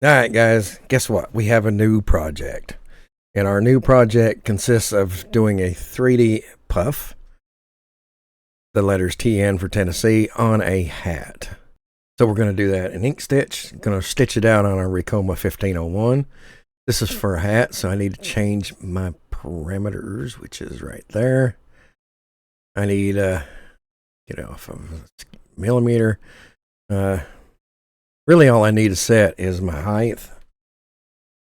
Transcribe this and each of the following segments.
All right, guys, guess what? We have a new project. And our new project consists of doing a 3D puff, the letters TN for Tennessee, on a hat. So we're going to do that in Inkstitch. Going to stitch it out on our Ricoma 1501. This is for a hat, so I need to change my parameters, which is right there. I need get off of a millimeter. Really, all I need to set is my height,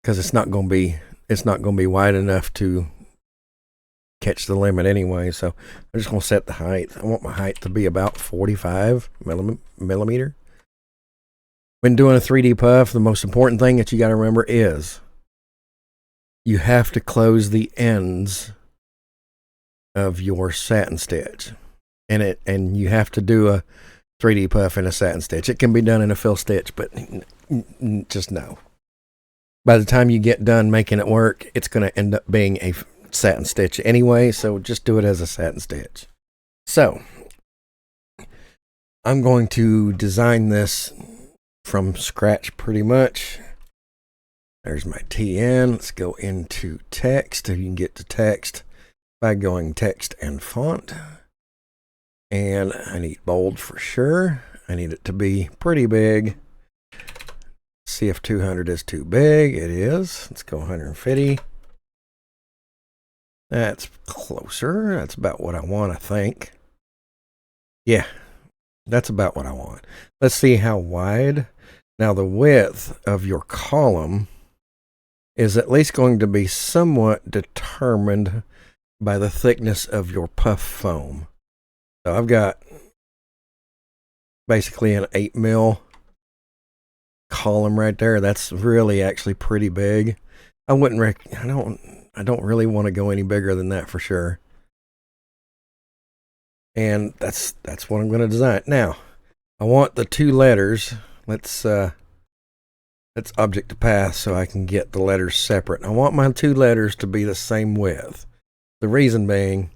because it's not going to be wide enough to catch the limit anyway. So I'm just going to set the height. I want my height to be about 45 millimeter. When doing a 3D puff, the most important thing that you got to remember is you have to close the ends of your satin stitch, and you have to do a 3D puff in a satin stitch. It can be done in a fill stitch, but just know, by the time you get done making it work, it's going to end up being a satin stitch anyway, so just do it as a satin stitch. So I'm going to design this from scratch pretty much. There's my TN. Let's go into text. You can get to text by going text and font. And I need bold for sure. I need it to be pretty big. See if 200 is too big. It is. Let's go 150. That's closer. That's about what I want, I think. Yeah, that's about what I want. Let's see how wide. Now, the width of your column is at least going to be somewhat determined by the thickness of your puff foam. So I've got basically an 8 mil column right there. That's really actually pretty big. I don't really want to go any bigger than that for sure. And that's what I'm going to design. Now, I want the two letters. Let's object to path so I can get the letters separate. I want my two letters to be the same width. The reason being,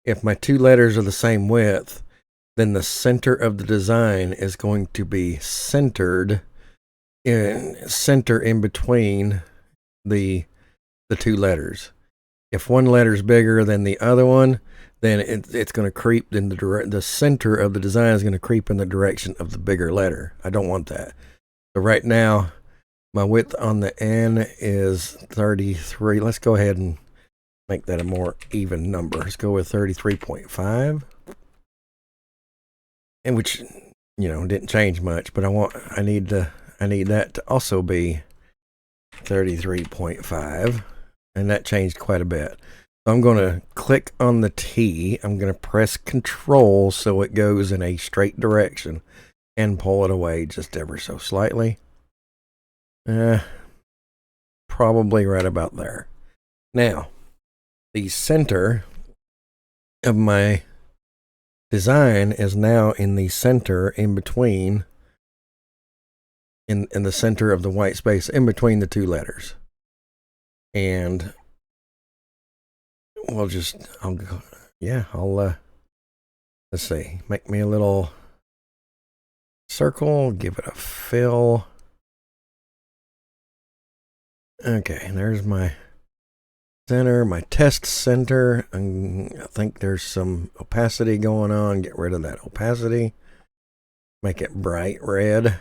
if my two letters are the same width, then the center of the design is going to be centered in between the two letters. If one letter is bigger than the other one, then it's going to creep in the center of the design is going to creep in the direction of the bigger letter. I don't want that. So right now, my width on the N is 33. Let's go ahead and make that a more even number. Let's go with 33.5. And which, didn't change much, but I need that to also be 33.5. And that changed quite a bit. So I'm going to click on the T. I'm going to press Control so it goes in a straight direction and pull it away just ever so slightly. Probably right about there. Now, the center of my design is now in the center in between, in the center of the white space in between the two letters. And let's see, make me a little circle, give it a fill. Okay, there's my center, my test center. I think there's some opacity going on. Get rid of that opacity. Make it bright red.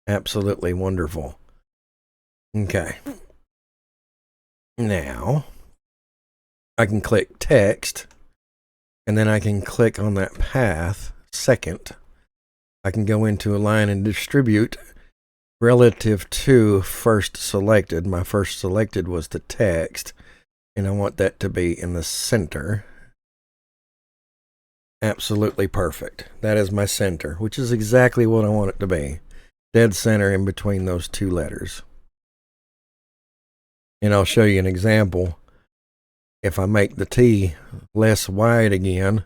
Absolutely wonderful. Okay. Now, I can click text, and then I can click on that path second. I can go into align and distribute relative to first selected. My first selected was the text, and I want that to be in the center. Absolutely perfect. That is my center, which is exactly what I want it to be. Dead center in between those two letters. And I'll show you an example. If I make the T less wide again,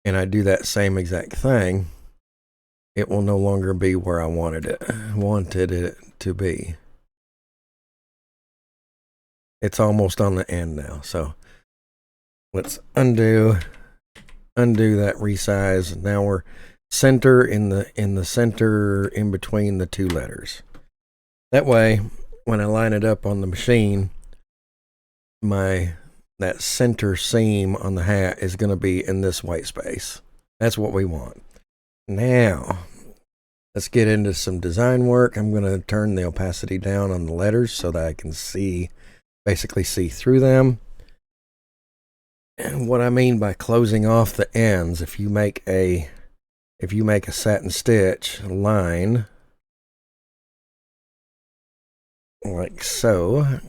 and I do that same exact thing, it will no longer be where I wanted it to be. It's almost on the end now. So let's undo that resize. Now we're center in the center in between the two letters. That way, when I line it up on the machine, that center seam on the hat is going to be in this white space. That's what we want. Now, let's get into some design work. I'm going to turn the opacity down on the letters so that I can basically see through them. And what I mean by closing off the ends, if you make a satin stitch line like so,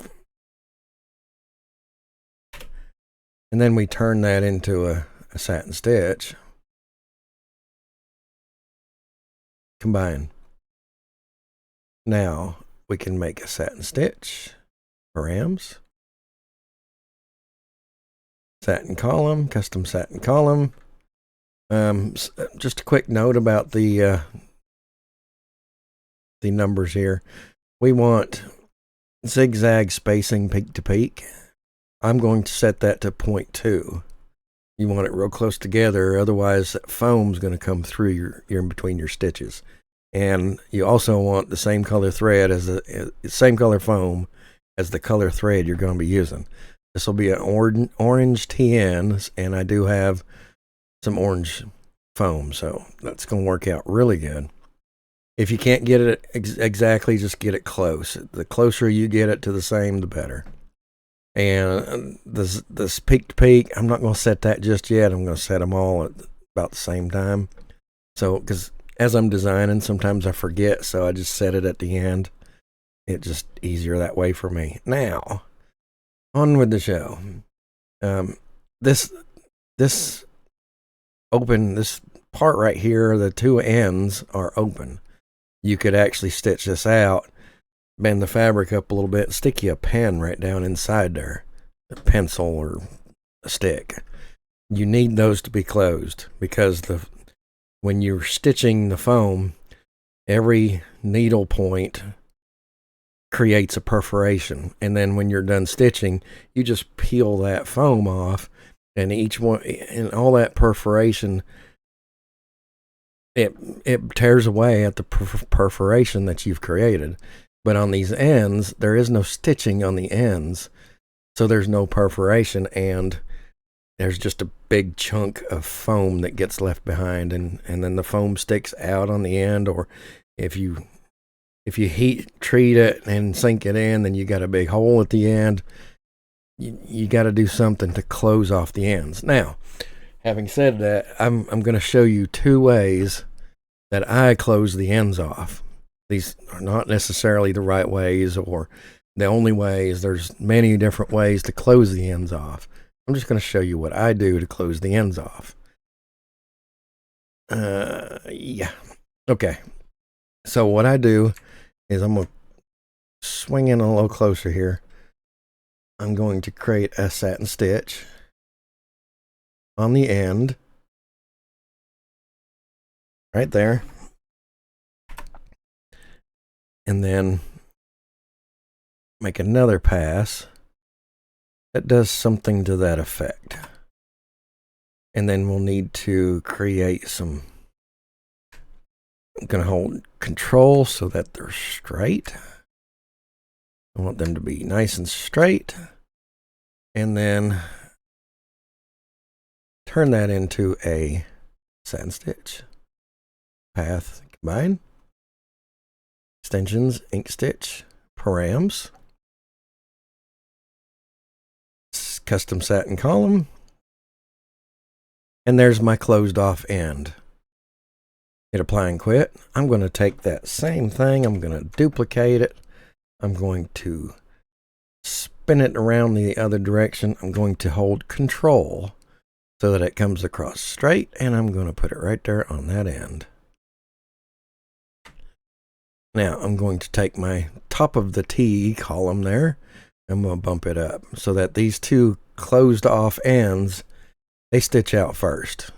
and then we turn that into a satin stitch, combine. Now we can make a satin stitch, params, satin column, custom satin column. Just a quick note about the numbers here. We want zigzag spacing peak to peak. I'm going to set that to 0.2. You want it real close together, otherwise that foam's going to come through your in between your stitches. And you also want the same color thread as the same color foam as the color thread you're going to be using. This will be an orange TN, and I do have some orange foam, so that's going to work out really good. If you can't get it exactly, just get it close. The closer you get it to the same, the better. And this peak to peak, I'm not going to set that just yet. I'm going to set them all at about the same time. So, because as I'm designing, sometimes I forget, so I just set it at the end. It's just easier that way for me. Now, on with the show. This part right here, the two ends are open. You could actually stitch this out, bend the fabric up a little bit, stick you a pen right down inside there, a pencil or a stick. You need those to be closed because when you're stitching the foam, every needle point creates a perforation, and then when you're done stitching, you just peel that foam off, and each one and all that perforation, it tears away at the perforation that you've created. But on these ends, there is no stitching on the ends, so there's no perforation, and there's just a big chunk of foam that gets left behind, and then the foam sticks out on the end. Or if you heat treat it and sink it in, then you got a big hole at the end. You got to do something to close off the ends. Now, having said that, I'm going to show you two ways that I close the ends off. These are not necessarily the right ways or the only ways. There's many different ways to close the ends off. I'm just going to show you what I do to close the ends off. Yeah. Okay. So what I do is I'm going to swing in a little closer here. I'm going to create a satin stitch on the end right there, and then make another pass that does something to that effect. And then we'll need to create some. I'm going to hold control so that they're straight. I want them to be nice and straight, and then turn that into a satin stitch. Path, combine, extensions, Inkstitch, params, custom satin column, and there's my closed off end. Hit apply and quit. I'm going to take that same thing, I'm going to duplicate it, I'm going to spin it around the other direction. I'm going to hold control so that it comes across straight, and I'm going to put it right there on that end. Now I'm going to take my top of the T column there, I'm going to bump it up so that these two closed off ends, they stitch out first.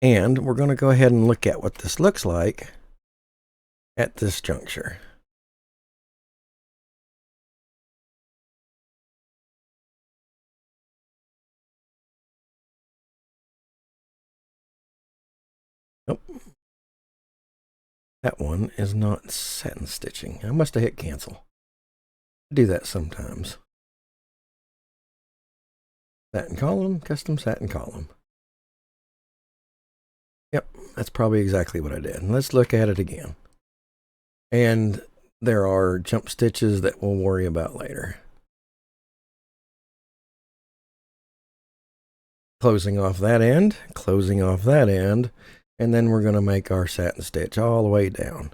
And we're going to go ahead and look at what this looks like at this juncture. Oh, That one is not satin stitching. I must have hit cancel. I do that sometimes. Satin column, custom satin column. Yep, that's probably exactly what I did. Let's look at it again. And there are jump stitches that we'll worry about later. Closing off that end, and then we're going to make our satin stitch all the way down.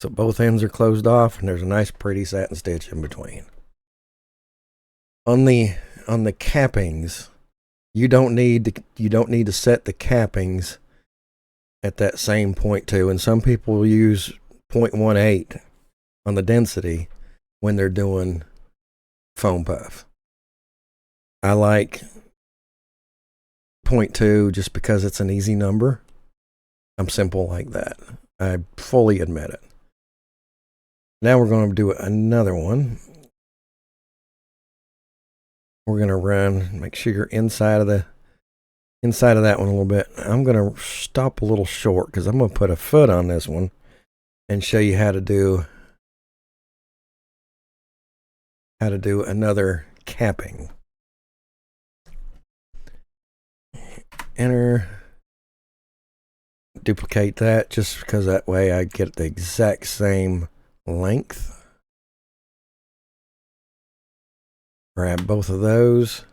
So both ends are closed off, and there's a nice pretty satin stitch in between. On the cappings, you don't need to set the cappings at that same 0.2, and some people use 0.18 on the density when they're doing foam puff. I like 0.2 just because it's an easy number. I'm simple like that. I fully admit it. Now we're going to do another one. We're going to run, make sure you're inside of that one a little bit. I'm going to stop a little short because I'm going to put a foot on this one and show you how to do another capping. Enter, duplicate that just because that way I get the exact same length. Grab both of those,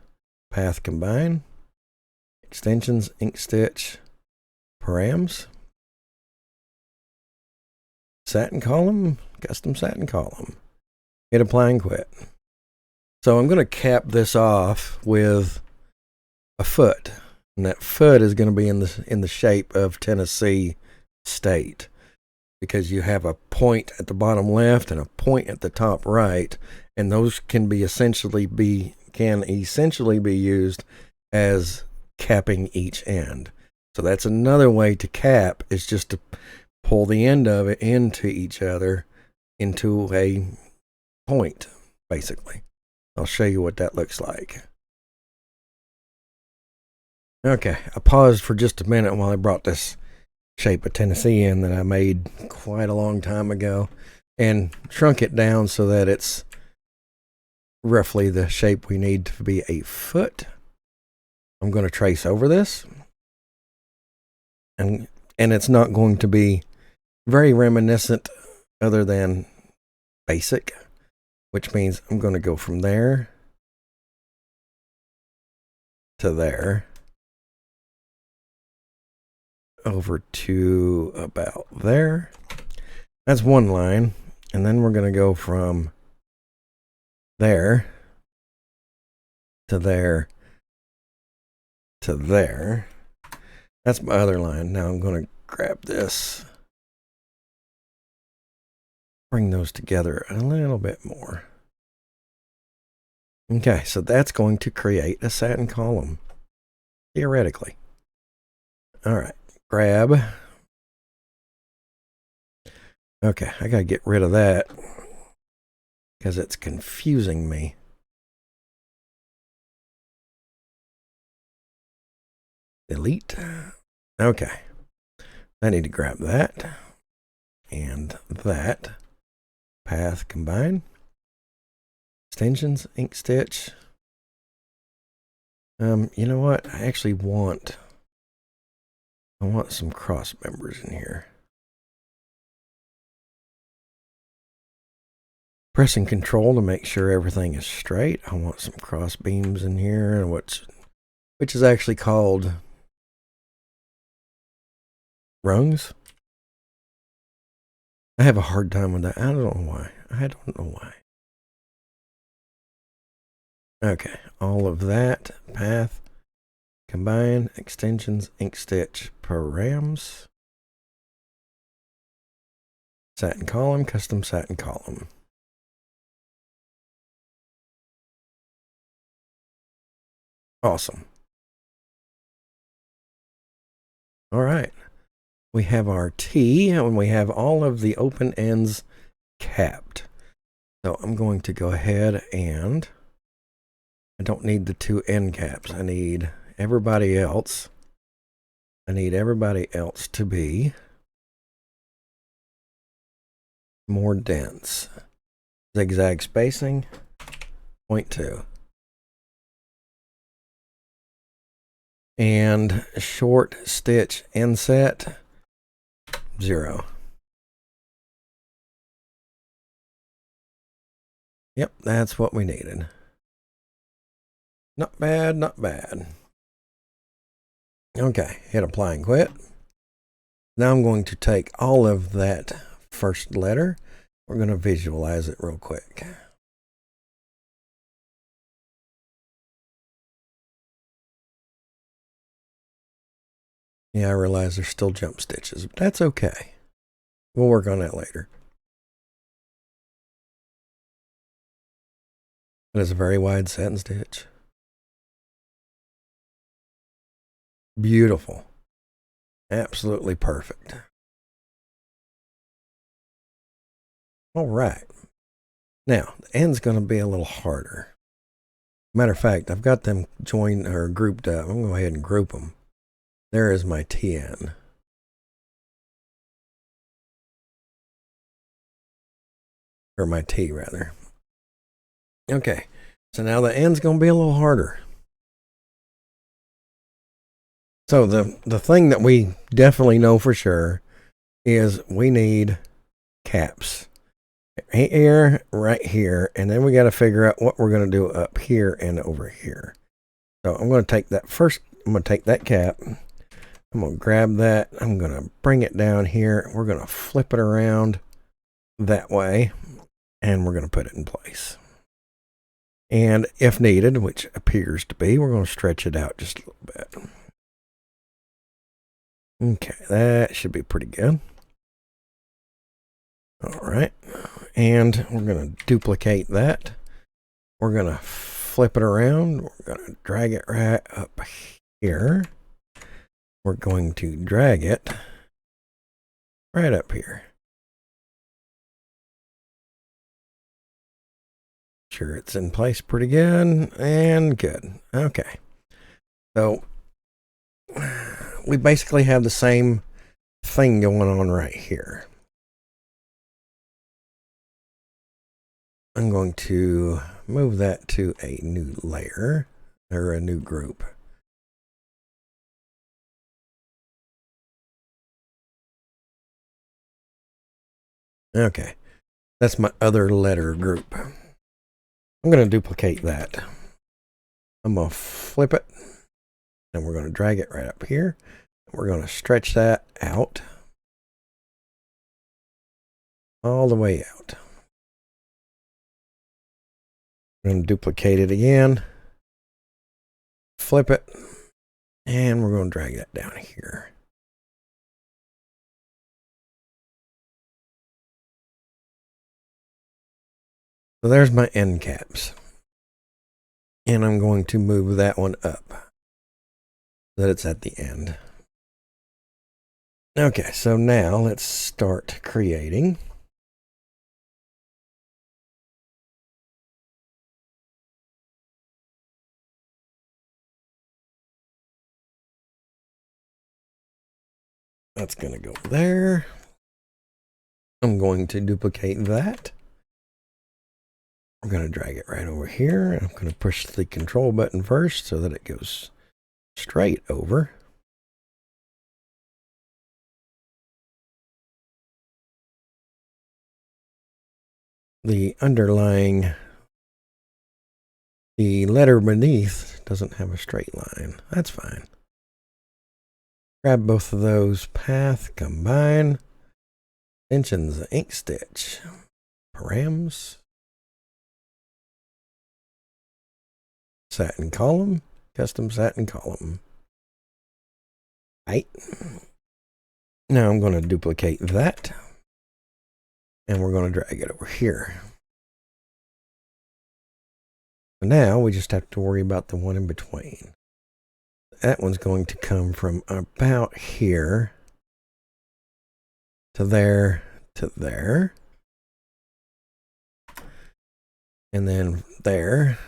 path combine, extensions, Inkstitch, params, satin column, custom satin column, hit apply and quit. So I'm going to cap this off with a foot, and that foot is going to be in the shape of Tennessee State, because you have a point at the bottom left and a point at the top right, and those can essentially be used as capping each end. So that's another way to cap, is just to pull the end of it into each other into a point, basically. I'll show you what that looks like. Okay, I paused for just a minute while I brought this shape of Tennessee in that I made quite a long time ago and shrunk it down so that it's roughly the shape we need to be a foot. I'm going to trace over this, and it's not going to be very reminiscent other than basic, which means I'm going to go from there to there over to about there. That's one line, and then we're going to go from there to there to there. That's my other line. Now I'm going to grab this, bring those together a little bit more. Okay, so that's going to create a satin column, theoretically. All right, grab. Okay, I got to get rid of that because it's confusing me. Delete. Okay, I need to grab that and that. Path combine. Extensions, Inkstitch. You know what? I actually want some cross members in here. Pressing Control to make sure everything is straight. I want some cross beams in here, which is actually called rungs. I have a hard time with that. I don't know why. Okay, all of that. Path, combine, extensions, Inkstitch, params, satin column, custom satin column. Awesome. All right. We have our T, and we have all of the open ends capped. So I'm going to go ahead and I don't need the two end caps. I need everybody else. I need everybody else to be more dense. Zigzag spacing, 0.2. And short stitch inset, 0. Yep, that's what we needed. Not bad, not bad. Okay, hit apply and quit. Now I'm going to take all of that first letter. We're going to visualize it real quick. Yeah, I realize there's still jump stitches, but that's okay. We'll work on that later. It is a very wide satin stitch. Beautiful. Absolutely perfect. All right. Now, the end's going to be a little harder. Matter of fact, I've got them joined or grouped up. I'm going to go ahead and group them. There is my TN. Or my T, rather. Okay, so now the end's going to be a little harder. So the thing that we definitely know for sure is we need caps. Here, right here, and then we got to figure out what we're going to do up here and over here. So I'm going to take that first, I'm going to take that cap. I'm going to grab that. I'm going to bring it down here. We're going to flip it around that way, and we're going to put it in place. And if needed, which appears to be, we're going to stretch it out just a little bit. Okay, that should be pretty good. All right, and we're going to duplicate that. We're going to flip it around. We're going to drag it right up here. We're going to drag it right up here. Sure, it's in place pretty good and good. Okay, so we basically have the same thing going on right here. I'm going to move that to a new layer or a new group. Okay, that's my other letter group. I'm going to duplicate that. I'm going to flip it, and we're going to drag it right up here. We're going to stretch that out all the way out. I'm going to duplicate it again, flip it, and we're going to drag that down here. So there's my end caps. And I'm going to move that one up so that it's at the end. Okay, so now let's start creating. That's going to go there. I'm going to duplicate that. I'm going to drag it right over here. I'm going to push the control button first so that it goes straight over. The underlying, the letter beneath doesn't have a straight line. That's fine. Grab both of those, path, combine, extensions, Inkstitch, params, satin column, custom satin column. Right. Now I'm going to duplicate that, and we're going to drag it over here. Now we just have to worry about the one in between. That one's going to come from about here to there to there, and then there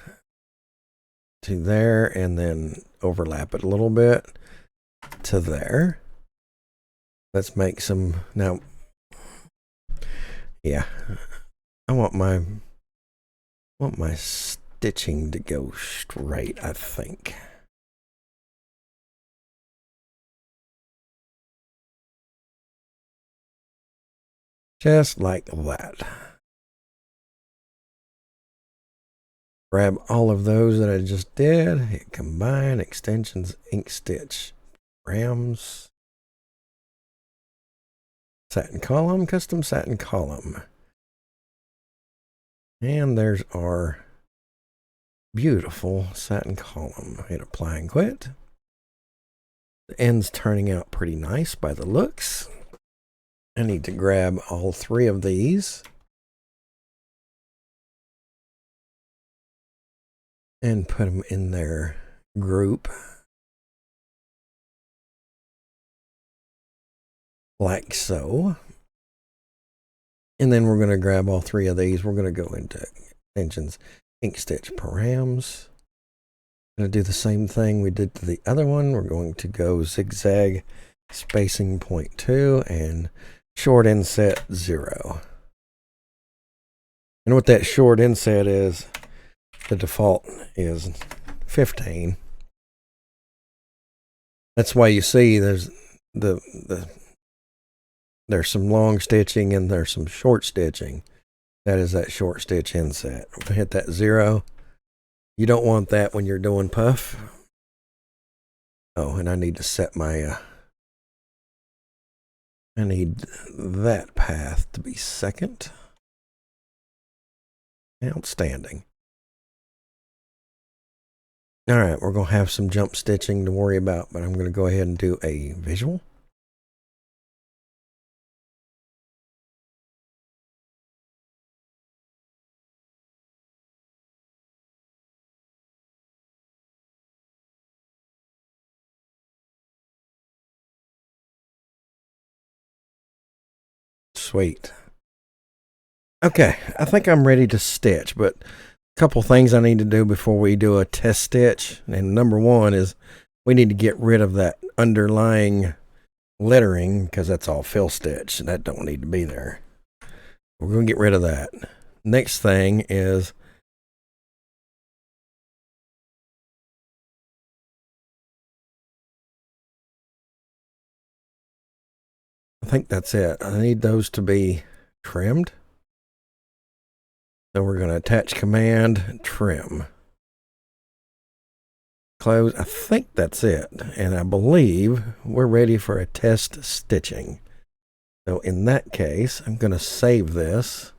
to there, and then overlap it a little bit to there. Let's make some now. Yeah, I want my stitching to go straight, I think. Just like that. Grab all of those that I just did, hit combine, extensions, Inkstitch, rams, satin column, custom satin column. And there's our beautiful satin column. Hit apply and quit. The end's turning out pretty nice by the looks. I need to grab all 3 of these and put them in their group like so. And then we're going to grab all 3 of these. We're going to go into extensions, Inkstitch params. Going to do the same thing we did to the other one. We're going to go zigzag spacing 0.2 and short inset 0. And what that short inset is, the default is 15. That's why you see there's there's some long stitching and there's some short stitching. That is that short stitch inset. If I hit that 0, you don't want that when you're doing puff. Oh, and I need to set my I need that path to be second. Outstanding. All right, we're going to have some jump stitching to worry about, but I'm going to go ahead and do a visual. Sweet. Okay, I think I'm ready to stitch, but a couple things I need to do before we do a test stitch. And number 1 is we need to get rid of that underlying lettering because that's all fill stitch and that don't need to be there. We're going to get rid of that. Next thing is I think that's it. I need those to be trimmed. So we're going to attach command, trim. Close. I think that's it. And I believe we're ready for a test stitching. So in that case, I'm going to save this.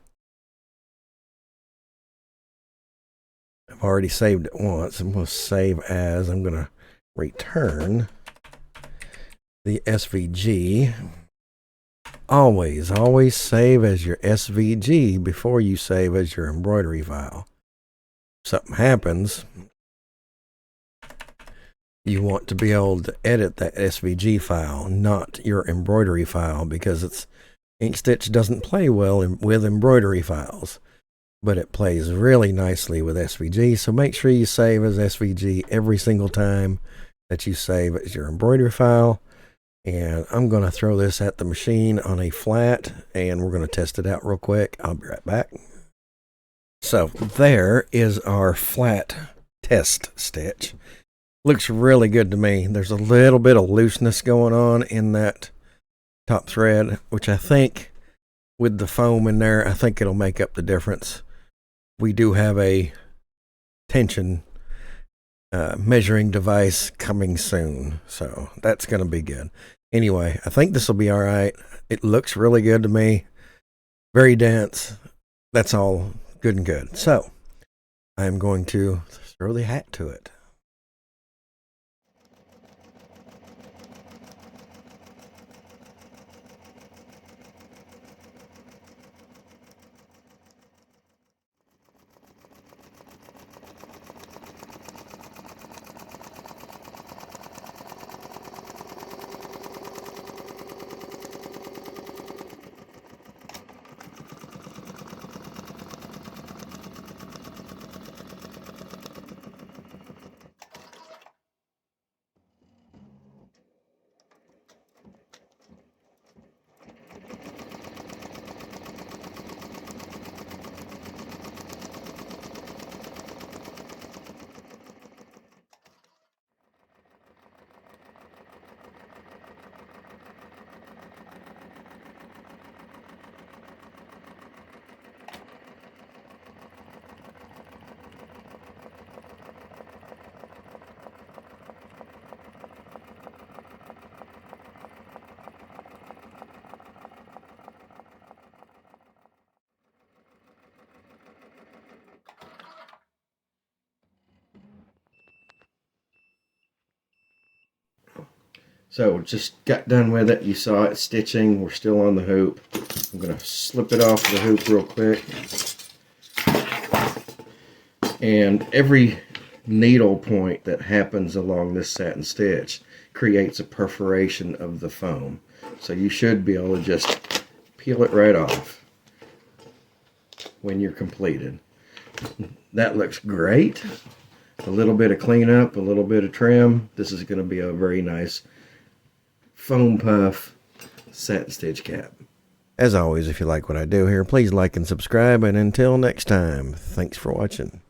I've already saved it once. I'm going to save as. I'm going to return the SVG. Always save as your SVG before you save as your embroidery file. If something happens, you want to be able to edit that SVG file, not your embroidery file, because Inkstitch doesn't play well with embroidery files, but it plays really nicely with SVG. So make sure you save as SVG every single time that you save as your embroidery file. And I'm going to throw this at the machine on a flat, and we're going to test it out real quick. I'll be right back. So there is our flat test stitch. Looks really good to me. There's a little bit of looseness going on in that top thread, which I think with the foam in there, I think it'll make up the difference. We do have a tension measuring device coming soon, so that's going to be good. Anyway, I think this will be all right. It looks really good to me. Very dense. That's all good and good. So I'm going to throw the hat to it. So just got done with it. You saw it stitching. We're still on the hoop. I'm going to slip it off the hoop real quick. And every needle point that happens along this satin stitch creates a perforation of the foam. So you should be able to just peel it right off when you're completed. That looks great. A little bit of cleanup, a little bit of trim. This is going to be a very nice foam puff satin stitch cap. As always, if you like what I do here, please like and subscribe. And until next time, thanks for watching.